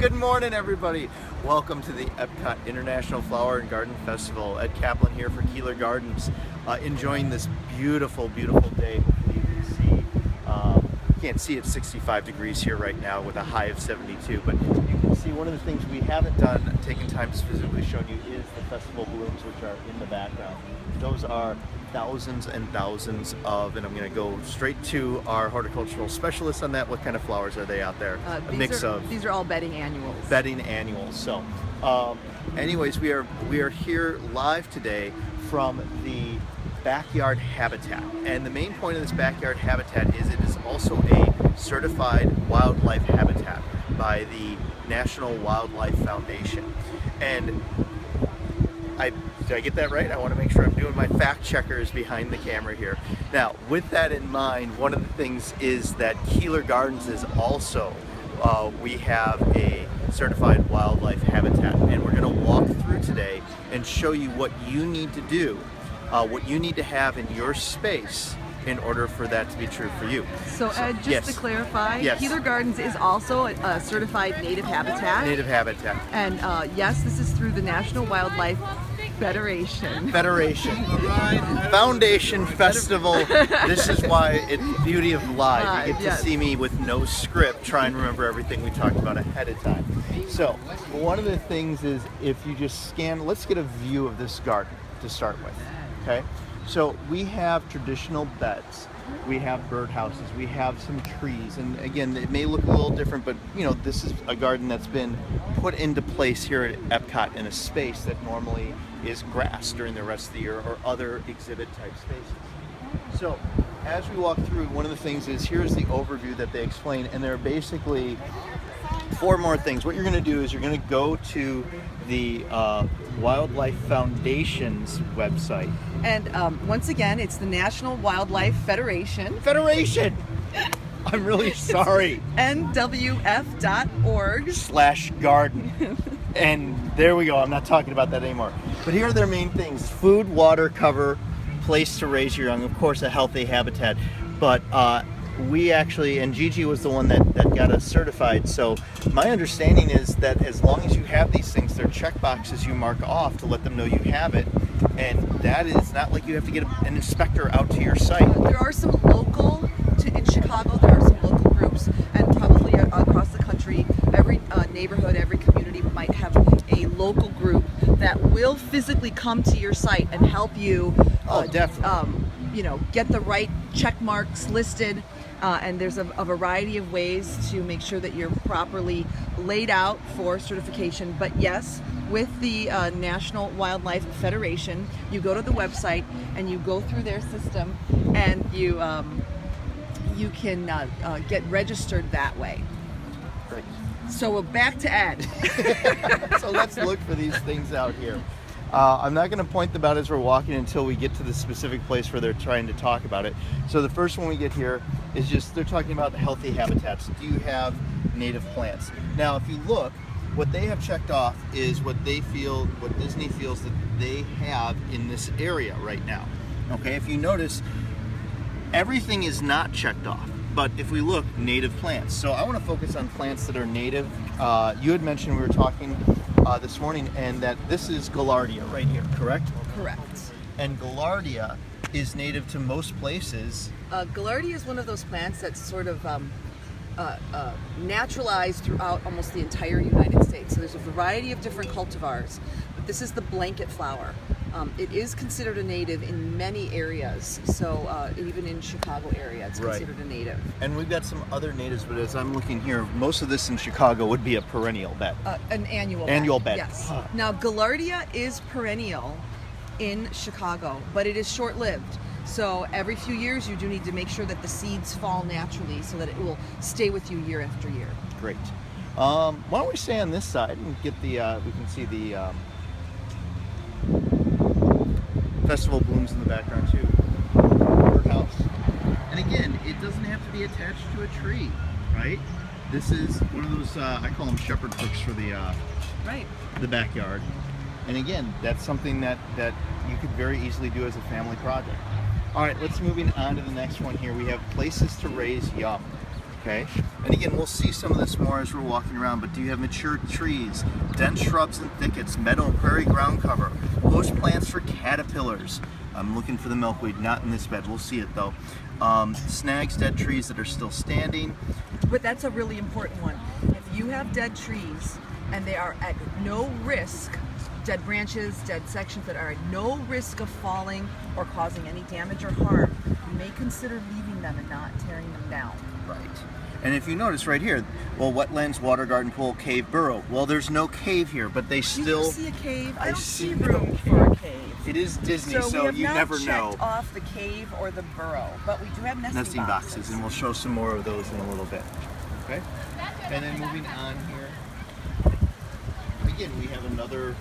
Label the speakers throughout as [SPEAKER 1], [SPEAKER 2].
[SPEAKER 1] Good morning, everybody. Welcome to the Epcot International Flower and Garden Festival. Ed Kaplan here for Keeler Gardens, enjoying this beautiful, beautiful day. Hopefully you can see. You can't see it's 65 degrees here right now with a high of 72, but you can see one of the things we haven't done, taking time to specifically show you, is the festival blooms, which are in the background. Those are thousands and thousands of, and I'm going to go straight to our horticultural specialist on that. What kind of flowers are they out there?
[SPEAKER 2] These are all bedding annuals.
[SPEAKER 1] Bedding annuals. So, anyways, we are here live today from the backyard habitat, and the main point of this backyard habitat is it is also a certified wildlife habitat by the National Wildlife Foundation. And did I get that right? I want to make sure I'm doing my fact checkers behind the camera here. Now, with that in mind, one of the things is that Keeler Gardens is also, we have a certified wildlife habitat, and we're going to walk through today and show you what you need to do, what you need to have in your space in order for that to be true for you.
[SPEAKER 2] So Ed, just to clarify,
[SPEAKER 1] yes.
[SPEAKER 2] Keeler Gardens is also a certified native habitat.
[SPEAKER 1] Native habitat.
[SPEAKER 2] And yes, this is through the National Wildlife Foundation.
[SPEAKER 1] Foundation Festival. This is why it's the beauty of live. You get to see me with no script, try and remember everything we talked about ahead of time. So one of the things is, if you just scan, let's get a view of this garden to start with. Okay, so we have traditional beds, we have birdhouses, we have some trees, and again, it may look a little different, but you know, this is a garden that's been put into place here at Epcot in a space that normally is grass during the rest of the year or other exhibit type spaces. So as we walk through, one of the things is, here's the overview that they explain, and there are basically four more things. What you're going to do is you're going to go to the Wildlife Foundation's website.
[SPEAKER 2] And once again, it's the National Wildlife Federation.
[SPEAKER 1] I'm really sorry.
[SPEAKER 2] nwf.org/garden.
[SPEAKER 1] And there we go. I'm not talking about that anymore. But here are their main things: food, water, cover, place to raise your young, of course, a healthy habitat. But we actually, and Gigi was the one that got us certified. So my understanding is that as long as you have these things, they're check boxes you mark off to let them know you have it. And that is not like you have to get an inspector out to your site.
[SPEAKER 2] There are some local, in Chicago, there are some local groups, and probably across the country, every neighborhood, every community might have a local group that will physically come to your site and help you get the right check marks listed. And there's a variety of ways to make sure that you're properly laid out for certification. But yes, with the National Wildlife Federation, you go to the website and you go through their system, and you can get registered that way.
[SPEAKER 1] Great.
[SPEAKER 2] So back to Ed.
[SPEAKER 1] So let's look for these things out here. I'm not going to point them out as we're walking until we get to the specific place where they're trying to talk about it. So the first one we get here is just, they're talking about healthy habitats. Do you have native plants? Now, if you look, what they have checked off is what they feel, what Disney feels that they have in this area right now. Okay, if you notice, everything is not checked off. But if we look, native plants. So I want to focus on plants that are native. You had mentioned, we were talking this morning, and that this is Gaillardia right here, correct?
[SPEAKER 2] Correct.
[SPEAKER 1] And Gaillardia is native to most places.
[SPEAKER 2] Gaillardia is one of those plants that's sort of naturalized throughout almost the entire United States. So there's a variety of different cultivars, but this is the blanket flower. It is considered a native in many areas, so even in Chicago area, it's considered a native.
[SPEAKER 1] And we've got some other natives, but as I'm looking here, most of this in Chicago would be a perennial bed.
[SPEAKER 2] An annual
[SPEAKER 1] bed.
[SPEAKER 2] Yes. Now, Gaillardia is perennial in Chicago, but it is short-lived. So every few years, you do need to make sure that the seeds fall naturally so that it will stay with you year after year.
[SPEAKER 1] Great. Why don't we stay on this side and get the, we can see the festival blooms in the background too. Birdhouse. And again, it doesn't have to be attached to a tree, right? This is one of those, I call them shepherd hooks for the backyard. And again, that's something that you could very easily do as a family project. All right, let's moving on to the next one here. We have places to raise young. Okay, and again, we'll see some of this more as we're walking around, but do you have mature trees, dense shrubs and thickets, meadow and prairie ground cover, host plants for caterpillars? I'm looking for the milkweed, not in this bed, we'll see it though. Snags, dead trees that are still standing.
[SPEAKER 2] But that's a really important one. If you have dead trees and they are at no risk, dead branches, dead sections that are at no risk of falling or causing any damage or harm, you may consider leaving them and not tearing them down.
[SPEAKER 1] Right. And if you notice right here, well, wetlands, water garden, pool, cave, burrow. Well, there's no cave here, but they still...
[SPEAKER 2] You see a cave? I don't see
[SPEAKER 1] no
[SPEAKER 2] room
[SPEAKER 1] cave.
[SPEAKER 2] for a cave.
[SPEAKER 1] It is Disney, so you never know.
[SPEAKER 2] We have not checked off the cave or the burrow, but we do have nesting boxes.
[SPEAKER 1] And we'll show some more of those in a little bit. Okay? And then moving on here, again, we have another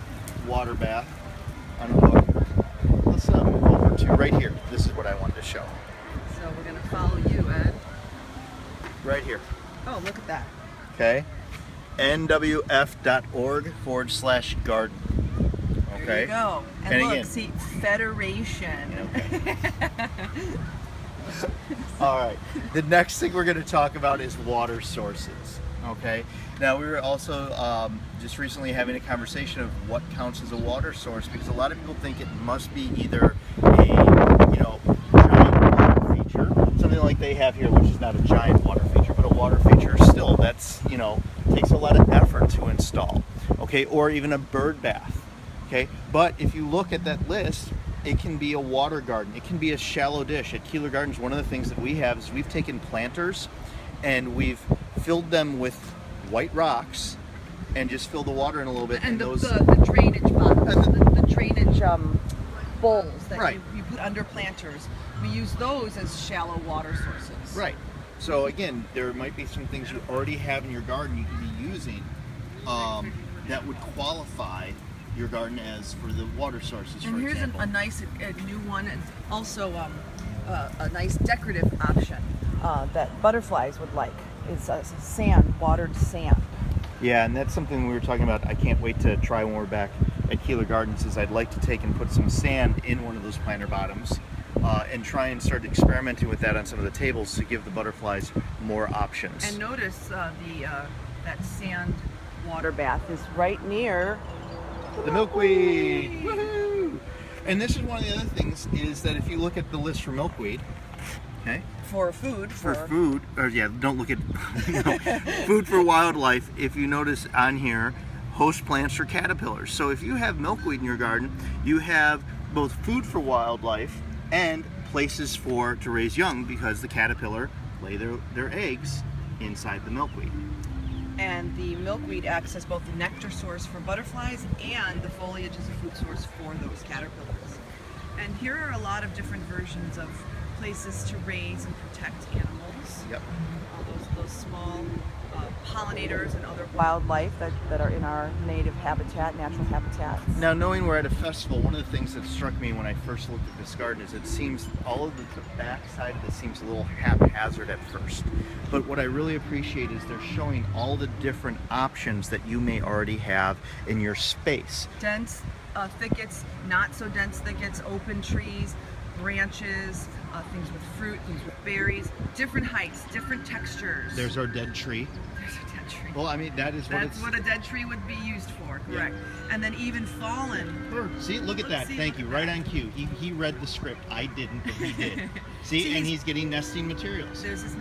[SPEAKER 1] water bath on a hook. Let's move over to right here. This is what I wanted to show.
[SPEAKER 2] So we're going to follow you, Ed.
[SPEAKER 1] Right here.
[SPEAKER 2] Oh, look at that.
[SPEAKER 1] Okay? nwf.org/garden. Okay?
[SPEAKER 2] There you go. And look,
[SPEAKER 1] again,
[SPEAKER 2] see, Federation.
[SPEAKER 1] Okay. All right. The next thing we're going to talk about is water sources. Okay. Now we were also just recently having a conversation of what counts as a water source, because a lot of people think it must be either a giant water feature, something like they have here, which is not a giant water feature, but a water feature still. That's takes a lot of effort to install. Okay, or even a bird bath. Okay, but if you look at that list, it can be a water garden. It can be a shallow dish. At Keeler Gardens, one of the things that we have is we've taken planters and we've filled them with white rocks and just filled the water in a little bit.
[SPEAKER 2] And
[SPEAKER 1] those
[SPEAKER 2] the drainage bottles, the drainage bowls that you put under planters, we use those as shallow water sources.
[SPEAKER 1] Right. So again, there might be some things you already have in your garden you can be using that would qualify your garden as for the water sources.
[SPEAKER 2] And here's
[SPEAKER 1] example.
[SPEAKER 2] a nice new one, and also a nice decorative option that butterflies would like. It's sand, watered sand.
[SPEAKER 1] Yeah, and that's something we were talking about. I can't wait to try when we're back at Keeler Gardens. Is I'd like to take and put some sand in one of those planter bottoms and try and start experimenting with that on some of the tables to give the butterflies more options.
[SPEAKER 2] And notice that sand water bath is right near
[SPEAKER 1] the milkweed. Woohoo! And this is one of the other things is that if you look at the list for milkweed, okay,
[SPEAKER 2] for food,
[SPEAKER 1] don't look at food for wildlife. If you notice on here, host plants for caterpillars. So if you have milkweed in your garden, you have both food for wildlife and places to raise young, because the caterpillar lay their eggs inside the milkweed.
[SPEAKER 2] And the milkweed acts as both the nectar source for butterflies and the foliage as a food source for those caterpillars. And here are a lot of different versions of places to raise and protect animals.
[SPEAKER 1] Yep.
[SPEAKER 2] Those small pollinators and other wildlife that are in our native habitat, natural habitats.
[SPEAKER 1] Now, knowing we're at a festival, one of the things that struck me when I first looked at this garden is it seems all of the back side of it seems a little haphazard at first. But what I really appreciate is they're showing all the different options that you may already have in your space.
[SPEAKER 2] Dense thickets, not so dense thickets, open trees, branches, things with fruit, things with berries, different heights, different textures.
[SPEAKER 1] There's our dead tree.
[SPEAKER 2] There's a dead tree.
[SPEAKER 1] Well, I mean, that's
[SPEAKER 2] what a dead tree would be used for, correct. Yeah. And then even fallen.
[SPEAKER 1] See, look at that. Thank you. Right on cue. He read the script. I didn't, but he did. See, and he's getting nesting materials.
[SPEAKER 2] There's his,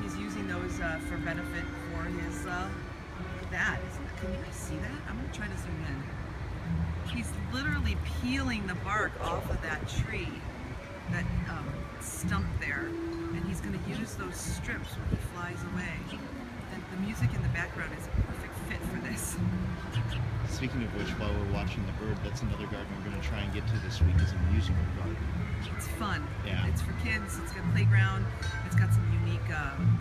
[SPEAKER 2] he's using those for benefit for his, look at that. Can you guys see that? I'm going to try to zoom in. He's literally peeling the bark off of that tree, that stump there, and he's going to use those strips when he flies away. And the music in the background is a perfect fit for this.
[SPEAKER 1] Speaking of which, while we're watching the bird, that's another garden we're going to try and get to this week, is a musical garden.
[SPEAKER 2] It's fun.
[SPEAKER 1] Yeah.
[SPEAKER 2] It's for kids. It's got a playground. It's got some unique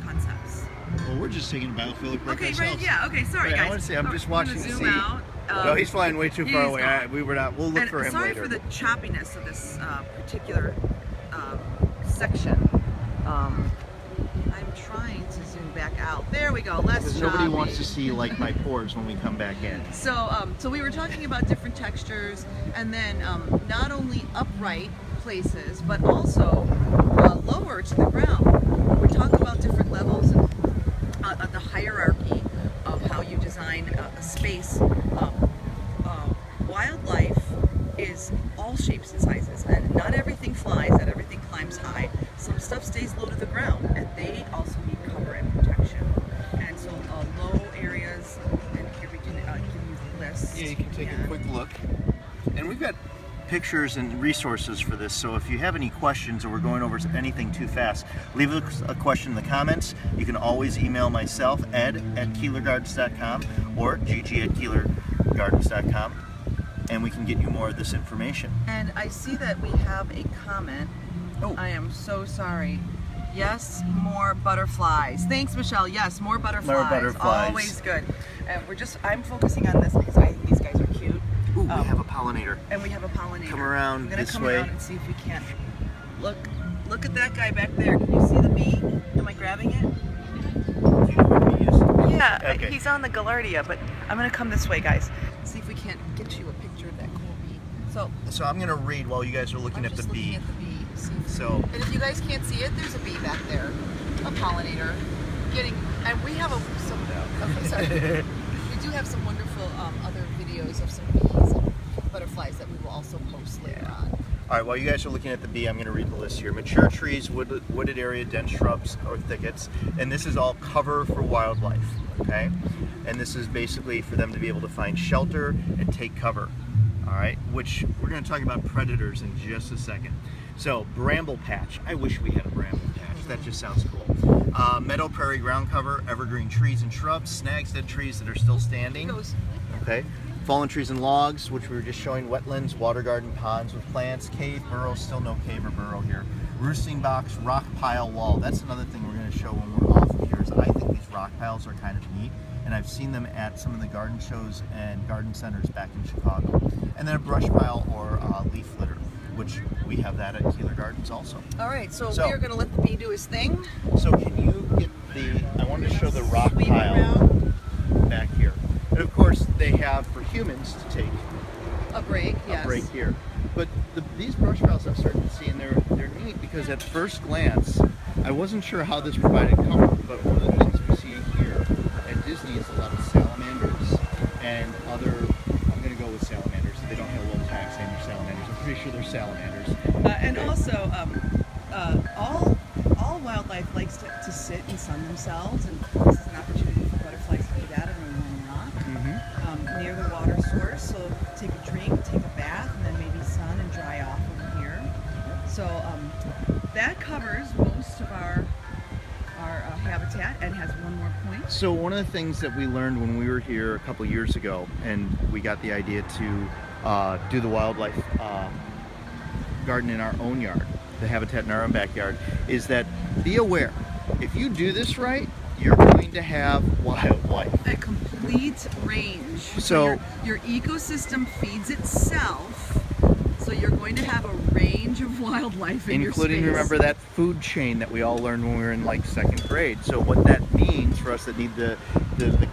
[SPEAKER 2] concepts.
[SPEAKER 1] Well, we're just taking a biophilic break ourselves.
[SPEAKER 2] Right, yeah. Okay, sorry, guys.
[SPEAKER 1] I want to say, I'm just watching to
[SPEAKER 2] zoom
[SPEAKER 1] see.
[SPEAKER 2] out.
[SPEAKER 1] No, he's flying way too far away. We'll look for him
[SPEAKER 2] sorry
[SPEAKER 1] later.
[SPEAKER 2] for the choppiness of this particular section. I'm trying to zoom back out. There we go. Less choppy.
[SPEAKER 1] Nobody wants to see like my pores when we come back in.
[SPEAKER 2] So we were talking about different textures, and then not only upright places, but also lower to the ground. We're talking about different levels and hierarchy of how you design a space. Wildlife is all shapes and sizes, and not everything flies, not everything climbs high. Some stuff stays low to the ground, and they also need cover and protection. And so low areas, and here we can give you the list.
[SPEAKER 1] Yeah, you can take a quick look. And we've got pictures and resources for this, so if you have any questions or we're going over anything too fast, leave a question in the comments. You can always email myself, ed@keelergardens.com, or gg@keelergardens.com, and we can get you more of this information.
[SPEAKER 2] And I see that we have a comment.
[SPEAKER 1] Oh.
[SPEAKER 2] I am so sorry. Yes, more butterflies. Thanks, Michelle. Yes, more butterflies.
[SPEAKER 1] More butterflies.
[SPEAKER 2] Always good. And I'm focusing on this because I think these guys are cute.
[SPEAKER 1] Ooh, we have a pollinator.
[SPEAKER 2] And we have a pollinator.
[SPEAKER 1] Come around
[SPEAKER 2] I'm gonna
[SPEAKER 1] this
[SPEAKER 2] come
[SPEAKER 1] way.
[SPEAKER 2] around and see if we can. Look at that guy back there. Can you see the bee? Am I grabbing it?
[SPEAKER 1] Do you know where he is?
[SPEAKER 2] Yeah,
[SPEAKER 1] Okay.
[SPEAKER 2] he's on the gaillardia, but I'm gonna come this way, guys. See if we can't get you a picture of that cool bee.
[SPEAKER 1] So I'm going to read while you guys are looking at the bee.
[SPEAKER 2] Looking at the bee.
[SPEAKER 1] So
[SPEAKER 2] And if you guys can't see it, there's a bee back there, a pollinator, and we have we do have some wonderful other videos of some bees and butterflies that we will also post later on.
[SPEAKER 1] All right, while you guys are looking at the bee, I'm going to read the list here. Mature trees, wooded area, dense shrubs or thickets, and this is all cover for wildlife, okay? And this is basically for them to be able to find shelter and take cover, all right? Which we're going to talk about predators in just a second. So, bramble patch. I wish we had a bramble patch. That just sounds cool. Meadow, prairie, ground cover, evergreen trees and shrubs, snags, dead trees that are still standing, okay? Fallen trees and logs, which we were just showing, wetlands, water garden, ponds with plants, cave, burrow, still no cave or burrow here. Roosting box, rock pile wall. That's another thing we're going to show when we're off of here is I think these rock piles are kind of neat, and I've seen them at some of the garden shows and garden centers back in Chicago. And then a brush pile or leaf litter, which we have that at Keeler Gardens also.
[SPEAKER 2] All right, so we are going to let the bee do his thing.
[SPEAKER 1] So can you get I wanted to show the rock
[SPEAKER 2] Sweep
[SPEAKER 1] pile
[SPEAKER 2] around.
[SPEAKER 1] back here. And of course, they have for humans to take
[SPEAKER 2] A break, yes.
[SPEAKER 1] a break here. But these brush piles I'm starting to see, and they're neat because at first glance, I wasn't sure how this provided comfort, but one of the things we see here at Disney is a lot of salamanders and other, I'm going to go with salamanders. They don't have a little tag saying they're salamanders. I'm pretty sure they're salamanders.
[SPEAKER 2] And also, all wildlife likes to sit and sun themselves, and this is an opportunity for butterflies to do that on a warm rock near the water source. So take a drink, take a bath, and then maybe sun and dry off over here. So that covers most of our habitat, and has one more point.
[SPEAKER 1] So one of the things that we learned when we were here a couple years ago, and we got the idea to do the wildlife garden in our own yard, the habitat in our own backyard, is that be aware, if you do this right, you're going to have wildlife.
[SPEAKER 2] A complete range.
[SPEAKER 1] So
[SPEAKER 2] your ecosystem feeds itself, so you're going to have a range of wildlife in your space.
[SPEAKER 1] Including, remember that food chain that we all learned when we were in like second grade. So what that means for us that need the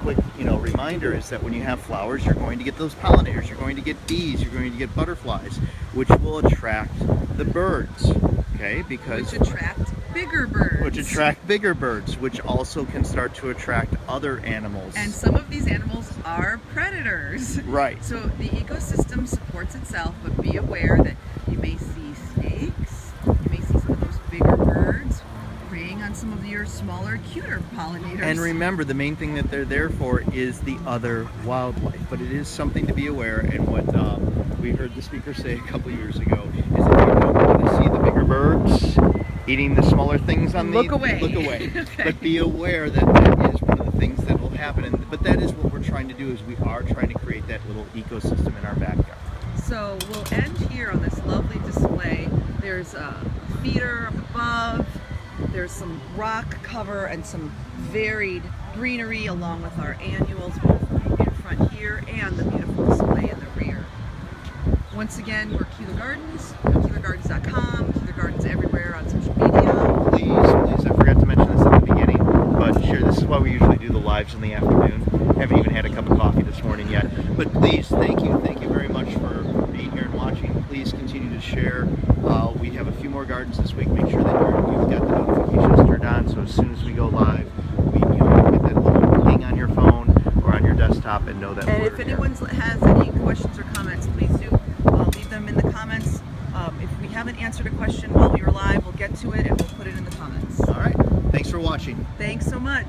[SPEAKER 1] quick reminder is that when you have flowers, you're going to get those pollinators, you're going to get bees, you're going to get butterflies, which will attract the birds, okay? Because
[SPEAKER 2] which attract bigger birds.
[SPEAKER 1] Which attract bigger birds, which also can start to attract other animals.
[SPEAKER 2] And some of these animals are predators.
[SPEAKER 1] Right.
[SPEAKER 2] So the ecosystem supports itself, but be aware that you may see snakes, you may see some of those bigger birds preying on some of your smaller, cuter pollinators.
[SPEAKER 1] And remember, the main thing that they're there for is the other wildlife. But it is something to be aware, and what we heard the speaker say a couple years ago is if you don't want to see the bigger birds eating the smaller things on
[SPEAKER 2] look away.
[SPEAKER 1] Look away.
[SPEAKER 2] Okay.
[SPEAKER 1] But be aware that that is one of the things that will happen. But that is what we're trying to do, is we are trying to create that little ecosystem in our backyard.
[SPEAKER 2] So we'll end here on this lovely display. There's a feeder up above. There's some rock cover and some varied greenery along with our annuals, both in front here and the beautiful display in the rear. Once again, we're Keeler Gardens, KeelerGardens.com, Keeler Gardens everywhere on social media.
[SPEAKER 1] Please, I forgot to mention this at the beginning, but sure, this is why we usually do the lives in the afternoon. Haven't even had a cup of coffee this morning yet. But please, thank you very much for being here and watching. Please continue to share. We have a few more gardens this week. Make sure that you've got the notifications turned on, so as soon as we go live, we get that little top and know that
[SPEAKER 2] And
[SPEAKER 1] we're
[SPEAKER 2] if anyone has any questions or comments, please do leave them in the comments. If we haven't answered a question while we were live, we'll get to it and we'll put it in the comments.
[SPEAKER 1] All right. Thanks for watching.
[SPEAKER 2] Thanks so much.